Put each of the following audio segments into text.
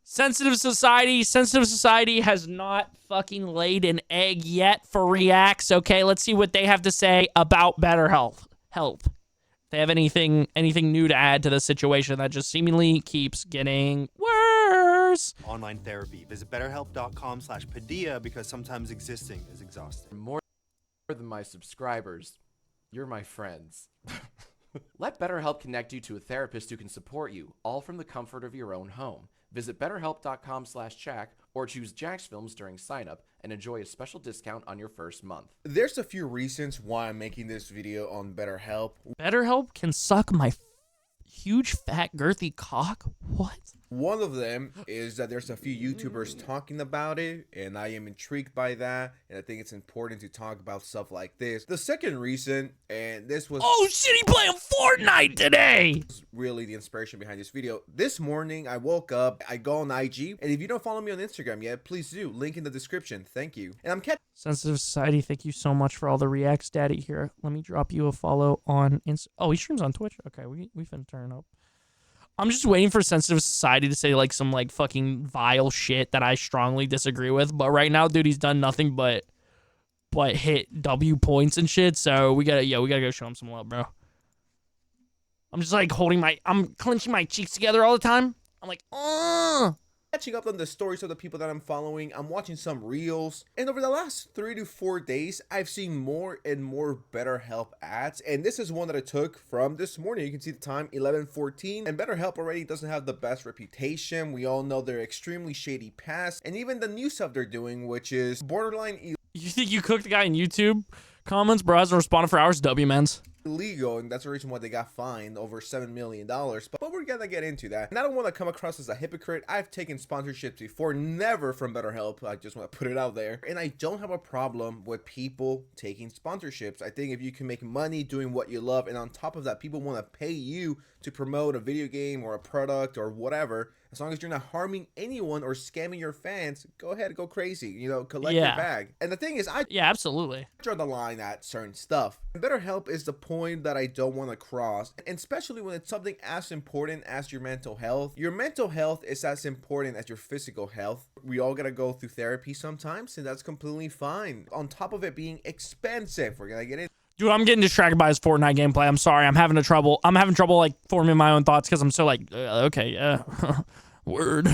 Sensitive Society has not fucking laid an egg yet for reacts. Okay, let's see what they have to say about better health. If they have anything new to add to the situation that just seemingly keeps getting worse. Online therapy. Visit betterhelp.com/Padilla because sometimes existing is exhausting. More than my subscribers, you're my friends. Let BetterHelp connect you to a therapist who can support you, all from the comfort of your own home. Visit betterhelp.com/Jack or choose Jack's Films during sign-up and enjoy a special discount on your first month. There's a few reasons why I'm making this video on BetterHelp. BetterHelp can suck my huge, fat, girthy cock? What? One of them is that there's a few YouTubers talking about it, and I am intrigued by that, and I think it's important to talk about stuff like this. The second reason, and this was... Oh shit, he playing Fortnite today! Really the inspiration behind this video. This morning, I woke up, I go on IG, and if you don't follow me on Instagram yet, please do. Link in the description. Thank you. And I'm catching... Sensitive Society, thank you so much for all the reacts, Daddy. Here, let me drop you a follow on Oh, he streams on Twitch? Okay, we finna turn up. I'm just waiting for Sensitive Society to say, like, some, like, fucking vile shit that I strongly disagree with. But right now, dude, he's done nothing but hit W points and shit. So we gotta go show him some love, bro. I'm just, like, I'm clenching my cheeks together all the time. I'm like, catching up on the stories of the people that I'm following. I'm watching some reels, and over the last 3 to 4 days, I've seen more and more BetterHelp ads, and this is one that I took from this morning. You can see the time, 11:14, and BetterHelp already doesn't have the best reputation. We all know they're extremely shady past, and even the new stuff they're doing, which is borderline You think you cooked the guy in YouTube comments? Bro hasn't responded for hours. W-mans. illegal, and that's the reason why they got fined over $7 million. But we're gonna get into that. And I don't want to come across as a hypocrite. I've taken sponsorships before, never from BetterHelp. I just want to put it out there. And I don't have a problem with people taking sponsorships. I think if you can make money doing what you love, and on top of that, people want to pay you to promote a video game or a product or whatever, as long as you're not harming anyone or scamming your fans, go ahead, go crazy, you know, collect your bag. And the thing is, yeah, absolutely, draw the line at certain stuff. BetterHelp is the point that I don't want to cross, and especially when it's something as important as your mental health. Your mental health is as important as your physical health. We all gotta go through therapy sometimes, and that's completely fine. On top of it being expensive, we're gonna get in. Dude, I'm getting distracted by his Fortnite gameplay. I'm sorry. I'm having trouble like forming my own thoughts because I'm so like, okay, yeah, word.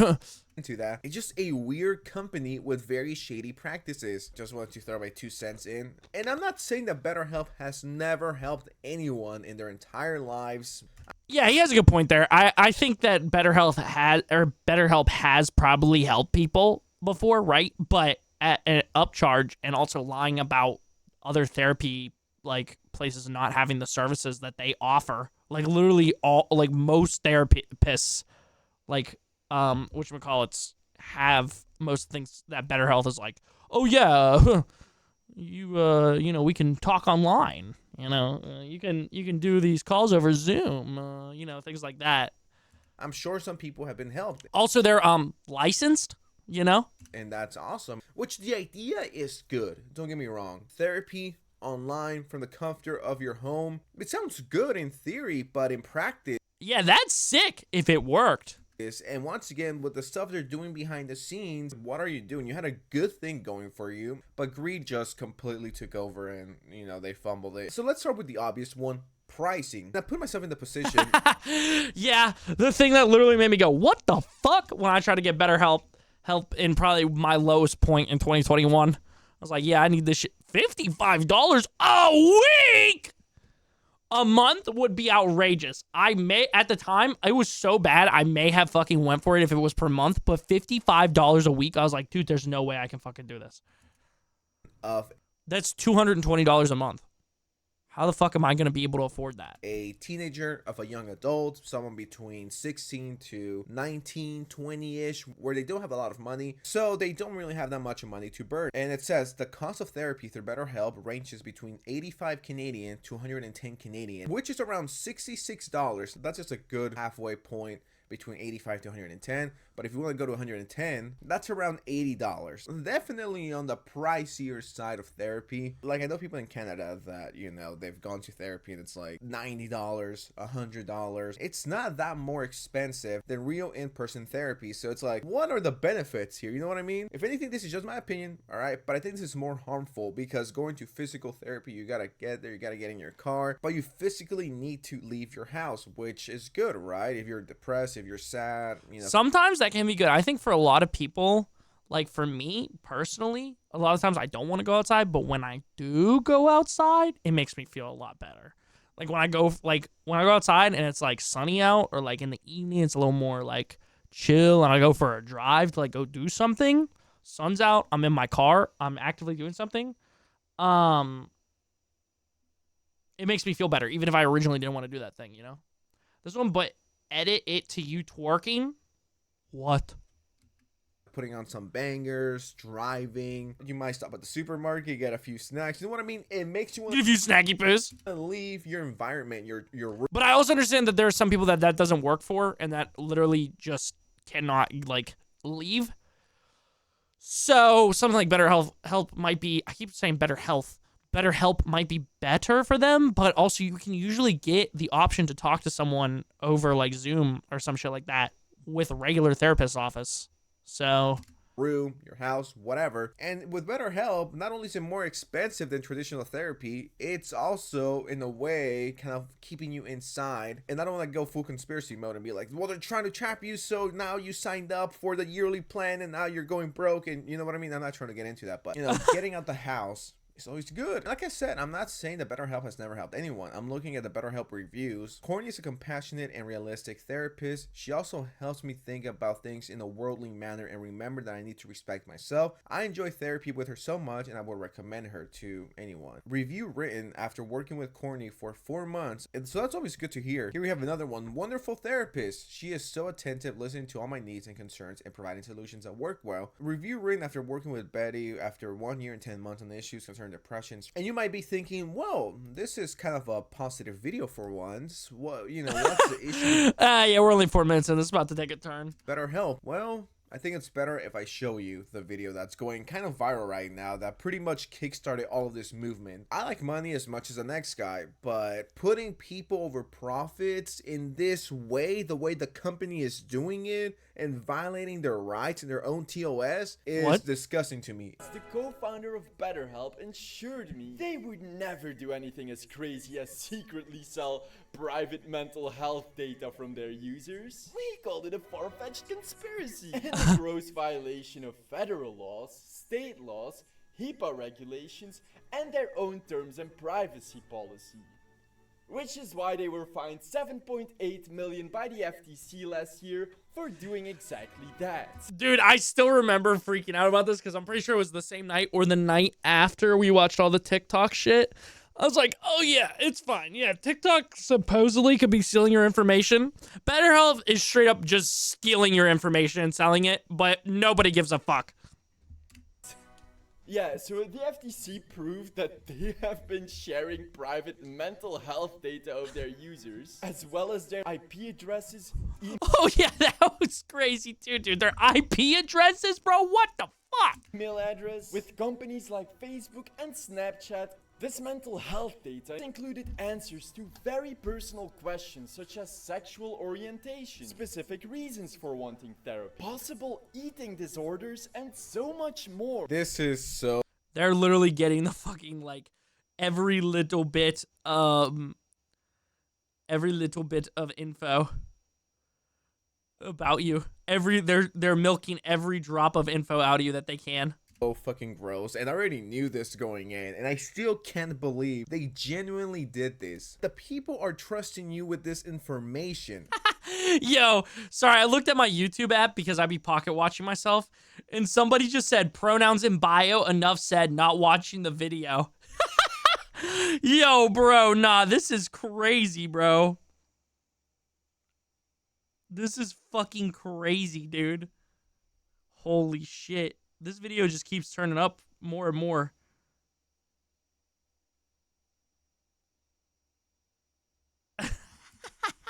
Into that. It's just a weird company with very shady practices. Just wanted to throw my 2 cents in. And I'm not saying that BetterHelp has never helped anyone in their entire lives. Yeah, he has a good point there. I think that BetterHelp has probably helped people before, right? But at an upcharge, and also lying about other therapy like places not having the services that they offer. Like literally all, like most therapists, like whatchamacallits, have most things that BetterHelp is like, oh yeah, you know, we can talk online, you know, you can do these calls over Zoom, you know, things like that. I'm sure some people have been helped. Also, they're licensed, you know, and that's awesome. Which the idea is good. Don't get me wrong. Therapy online from the comfort of your home. It sounds good in theory, but in practice, yeah, that's sick if it worked. And once again, with the stuff they're doing behind the scenes, what are you doing? You had a good thing going for you, but greed just completely took over, and you know, they fumbled it. So let's start with the obvious one. Pricing. I put myself in the position. Yeah, the thing that literally made me go, what the fuck, when I tried to get BetterHelp in probably my lowest point in 2021. I was like, yeah, I need this shit. $55 a week! A month would be outrageous. At the time, it was so bad, I may have fucking went for it if it was per month, but $55 a week, I was like, dude, there's no way I can fucking do this. That's $220 a month. How the fuck am I going to be able to afford that? A teenager, of a young adult, someone between 16 to 19, 20-ish, where they don't have a lot of money, so they don't really have that much money to burn. And it says the cost of therapy through BetterHelp ranges between 85 Canadian to 110 Canadian, which is around $66. That's just a good halfway point between 85 to 110. But if you want to go to 110, that's around $80. Definitely on the pricier side of therapy. Like, I know people in Canada that, you know, they've gone to therapy and it's like $90, $100. It's not that more expensive than real in-person therapy. So it's like, what are the benefits here? You know what I mean? If anything, this is just my opinion, all right? But I think this is more harmful because going to physical therapy, you gotta get there, you gotta get in your car, but you physically need to leave your house, which is good, right? If you're depressed, if you're sad, you know. Sometimes that can be good. I think for a lot of people, like for me personally, a lot of times I don't want to go outside, but when I do go outside, it makes me feel a lot better. Like when I go outside and it's like sunny out, or like in the evening it's a little more like chill and I go for a drive to like go do something. Sun's out, I'm in my car, I'm actively doing something. It makes me feel better, even if I originally didn't want to do that thing, you know? This one, but edit it to you twerking? What? Putting on some bangers, driving. You might stop at the supermarket, get a few snacks. You know what I mean? It makes you want Give you snacky piss. to leave your environment, your But I also understand that there are some people that doesn't work for and that literally just cannot, like, leave. So something like BetterHelp might be, I keep saying BetterHelp might be better for them, but also you can usually get the option to talk to someone over like Zoom or some shit like that with a regular therapist's office. So room, your house, whatever. And with BetterHelp, not only is it more expensive than traditional therapy, it's also in a way kind of keeping you inside. And I don't want to go full conspiracy mode and be like, well, they're trying to trap you, so now you signed up for the yearly plan and now you're going broke, and you know what I mean? I'm not trying to get into that, but you know, getting out the house, it's always good. Like I said, I'm not saying that BetterHelp has never helped anyone. I'm looking at the BetterHelp reviews. Courtney is a compassionate and realistic therapist. She also helps me think about things in a worldly manner and remember that I need to respect myself. I enjoy therapy with her so much and I would recommend her to anyone. Review written after working with Courtney for 4 months. And so that's always good to hear. Here we have another one. Wonderful therapist. She is so attentive, listening to all my needs and concerns and providing solutions that work well. Review written after working with Betty after 1 year and 10 months on the issues concerning depressions. And you might be thinking, whoa, this is kind of a positive video for once. What, you know, what's the issue? yeah, we're only 4 minutes in. This is about to take a turn. BetterHelp. Well, I think it's better if I show you the video that's going kind of viral right now that pretty much kickstarted all of this movement. I like money as much as the next guy, but putting people over profits in this way, the way the company is doing it and violating their rights and their own TOS is disgusting to me. The co-founder of BetterHelp assured me they would never do anything as crazy as secretly sell private mental health data from their users. We called it a far-fetched conspiracy and a gross violation of federal laws, state laws, HIPAA regulations, and their own terms and privacy policy. Which is why they were fined $7.8 million by the FTC last year for doing exactly that. Dude, I still remember freaking out about this because I'm pretty sure it was the same night or the night after we watched all the TikTok shit. I was like, oh yeah, it's fine. Yeah, TikTok supposedly could be stealing your information. BetterHelp is straight up just stealing your information and selling it, but nobody gives a fuck. Yeah, so the FTC proved that they have been sharing private mental health data of their users, as well as their IP addresses. Oh yeah, that was crazy too, dude. Their IP addresses, bro? What the fuck? Email address with companies like Facebook and Snapchat. This mental health data included answers to very personal questions such as sexual orientation, specific reasons for wanting therapy, possible eating disorders, and so much more. This is so... They're literally getting the fucking, like, every little bit of info about you. They're milking every drop of info out of you that they can. So fucking gross, and I already knew this going in, and I still can't believe they genuinely did this. The people are trusting you with this information. Yo, sorry, I looked at my YouTube app because I'd be pocket watching myself, and somebody just said pronouns in bio, enough said, not watching the video. Yo, bro, nah, this is crazy, bro. This is fucking crazy, dude. Holy shit. This video just keeps turning up more and more.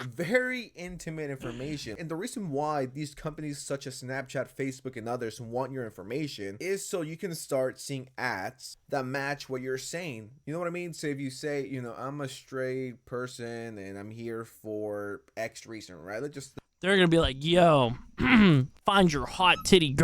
very intimate information. And the reason why these companies such as Snapchat, Facebook, and others want your information is so you can start seeing ads that match what you're saying. You know what I mean? So if you say, you know, I'm a straight person and I'm here for X reason, right? Let's just They're gonna be like, yo, find your hot titty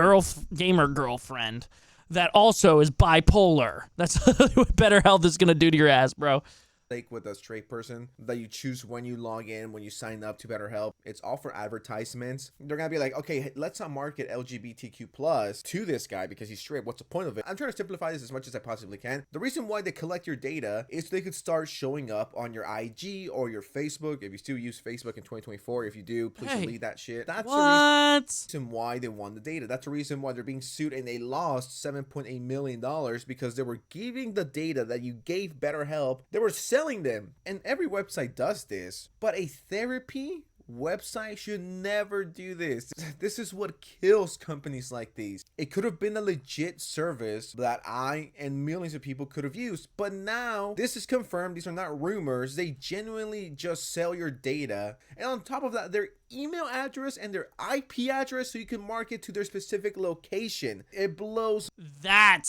gamer girlfriend that also is bipolar. That's what Better Health is gonna do to your ass, bro. like with a straight person that you choose when you log in, when you sign up to BetterHelp. It's all for advertisements. They're gonna be like, okay, let's not market LGBTQ plus to this guy because he's straight. What's the point of it? I'm trying to simplify this as much as I possibly can. The reason why they collect your data is so they could start showing up on your IG or your Facebook. If you still use Facebook in 2024, if you do, please delete that shit. That's the reason why they want the data. That's the reason why they're being sued, and they lost $7.8 million because they were giving the data that you gave BetterHelp. They were selling them, and every website does this, but a therapy website should never do this. This is what kills companies like these. It could have been a legit service that I and millions of people could have used, but now this is confirmed. These are not rumors. They genuinely just sell your data, and on top of that, their email address and their IP address so you can market to their specific location. It blows. That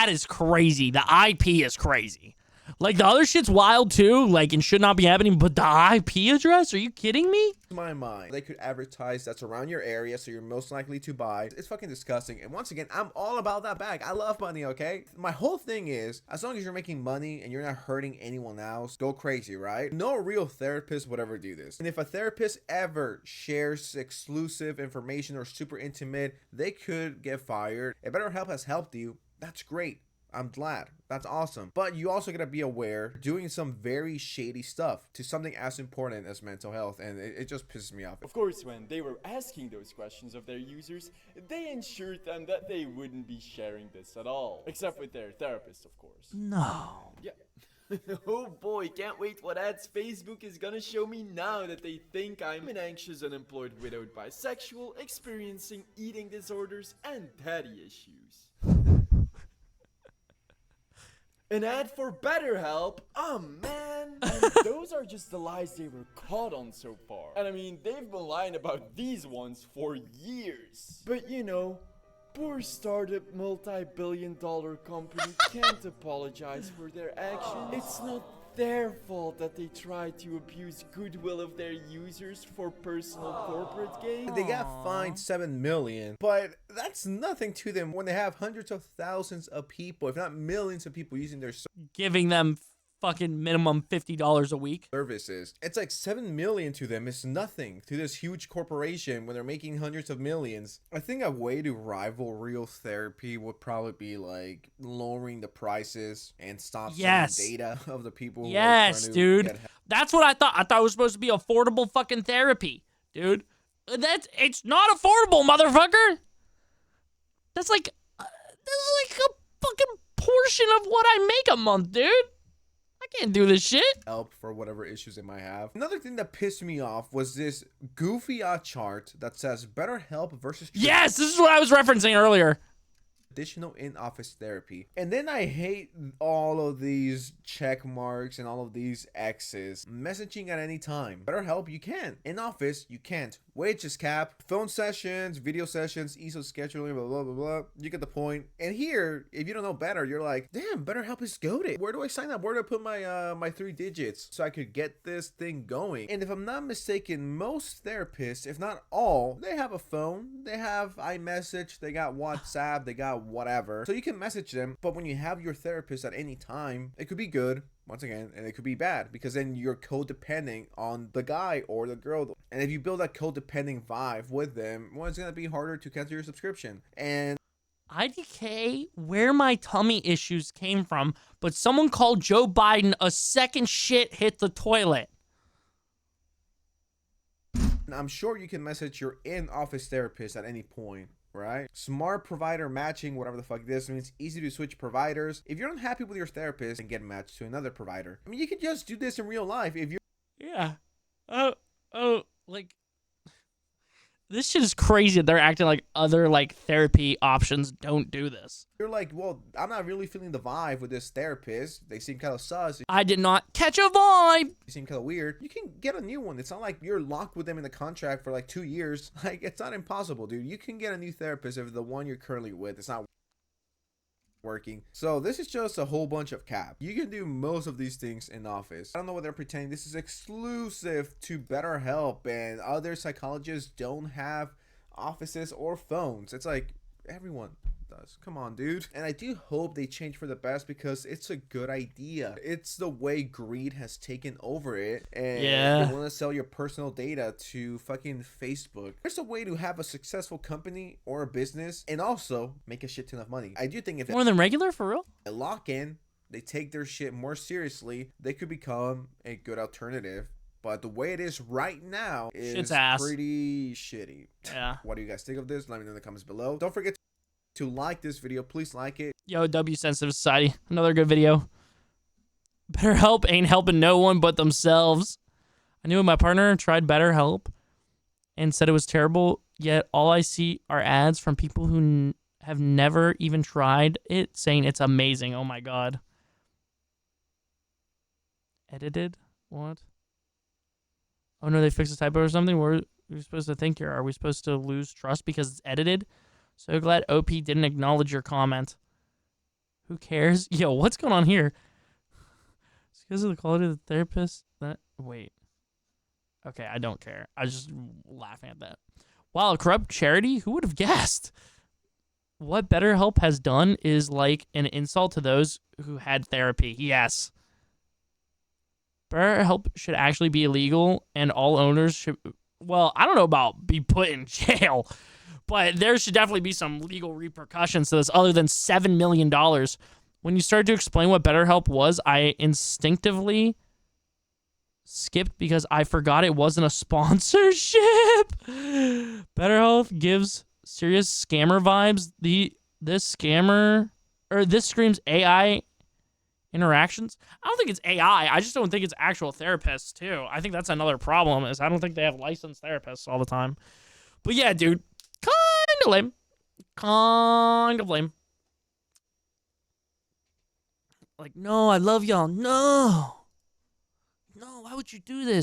is crazy. The IP is crazy. Like, the other shit's wild too, like, and should not be happening, but the IP address? Are you kidding me? My mind. They could advertise that's around your area, so you're most likely to buy. It's fucking disgusting. And once again, I'm all about that bag. I love money, okay? My whole thing is, as long as you're making money and you're not hurting anyone else, go crazy, right? No real therapist would ever do this. And if a therapist ever shares exclusive information or super intimate, they could get fired. If BetterHelp has helped you, that's great. I'm glad. That's awesome. But you also gotta be aware doing some very shady stuff to something as important as mental health, and it just pisses me off. Of course, when they were asking those questions of their users, they ensured them that they wouldn't be sharing this at all. Except with their therapist, of course. No. Yeah. Oh boy, can't wait what ads Facebook is gonna show me now that they think I'm an anxious, unemployed, widowed bisexual experiencing eating disorders and daddy issues. An ad for BetterHelp? Oh man! And those are just the lies they were caught on so far. And I mean, they've been lying about these ones for years. But you know, poor startup multi-billion-dollar company can't apologize for their actions. It's not their fault that they try to abuse goodwill of their users for personal corporate gain. They got fined $7 million, but that's nothing to them when they have hundreds of thousands of people, if not millions of people using their Giving them fucking minimum $50 a week. services. It's like $7 million to them is nothing to this huge corporation when they're making hundreds of millions. I think a way to rival real therapy would probably be like lowering the prices and stop selling data of the people who are trying to dude. get help. That's what I thought. I thought it was supposed to be affordable fucking therapy, dude. It's not affordable, motherfucker. That's like a fucking portion of what I make a month, dude. I can't do this shit. Help for whatever issues it might have. Another thing that pissed me off was this goofy chart that says BetterHelp versus Yes, this is what I was referencing earlier. additional in-office therapy. And then I hate all of these check marks and all of these X's. Messaging at any time. BetterHelp, you can. In office, you can't. Wages cap, phone sessions, video sessions, ease of scheduling, blah, blah, blah, blah. You get the point. And here, if you don't know better, you're like, damn, BetterHelp is goated. Where do I sign up? Where do I put my my 3 digits so I could get this thing going? And if I'm not mistaken, most therapists, if not all, they have a phone. They have iMessage. They got WhatsApp. They got whatever. So you can message them. But when you have your therapist at any time, it could be good. Once again, and it could be bad because then you're codepending on the guy or the girl. And if you build that codepending vibe with them, well, it's going to be harder to cancel your subscription. And IDK, where my tummy issues came from, but someone called Joe Biden a second shit hit the toilet. I'm sure you can message your in-office therapist at any point. Right? Smart provider matching, whatever the fuck this means. Easy to switch providers. If you're unhappy with your therapist, and get matched to another provider. I mean, you can just do this in real life. If you're Yeah. Like, This shit is crazy that they're acting like other like therapy options don't do this. You're like, well, I'm not really feeling the vibe with this therapist. They seem kind of sus. I did not catch a vibe. They seem kind of weird. You can get a new one. It's not like you're locked with them in the contract for like 2 years. Like, it's not impossible, dude. You can get a new therapist if the one you're currently with is not working. So this is just a whole bunch of cap. You can do most of these things in office. I don't know what they're pretending. This is exclusive to BetterHelp, and other psychologists don't have offices or phones. It's like everyone does. Come on, dude. And I do hope they change for the best, because it's a good idea. It's the way greed has taken over it, and Yeah. they want to sell your personal data to fucking Facebook. There's a way to have a successful company or a business and also make a shit ton of money. I do think if More than regular, for real? they lock in, they take their shit more seriously, they could become a good alternative. But the way it is right now is Shit's ass. pretty shitty. Yeah. What do you guys think of this? Let me know in the comments below. Don't forget to like this video. Please like it. Yo, W Sensitive Society. Another good video. BetterHelp ain't helping no one but themselves. I knew my partner tried BetterHelp and said it was terrible, yet all I see are ads from people who have never even tried it saying it's amazing. Oh my god. Edited? What? Oh no, they fixed a typo or something? What are we supposed to think here? Are we supposed to lose trust because it's edited? So glad OP didn't acknowledge your comment. Who cares? Yo, what's going on here? It's because of the quality of the therapist. Wait. Okay, I don't care. I was just laughing at that. Wow, a corrupt charity? Who would have guessed? What BetterHelp has done is like an insult to those who had therapy. Yes. BetterHelp should actually be illegal, and all owners should... Well, I don't know about be put in jail, but there should definitely be some legal repercussions to this other than $7 million. When you started to explain what BetterHelp was, I instinctively skipped because I forgot it wasn't a sponsorship. BetterHelp gives serious scammer vibes. This screams AI interactions. I don't think it's AI. I just don't think it's actual therapists too. I think that's another problem, is I don't think they have licensed therapists all the time. But yeah, dude, kind of lame. Kind of lame. Like, no, I love y'all. No. No, why would you do this?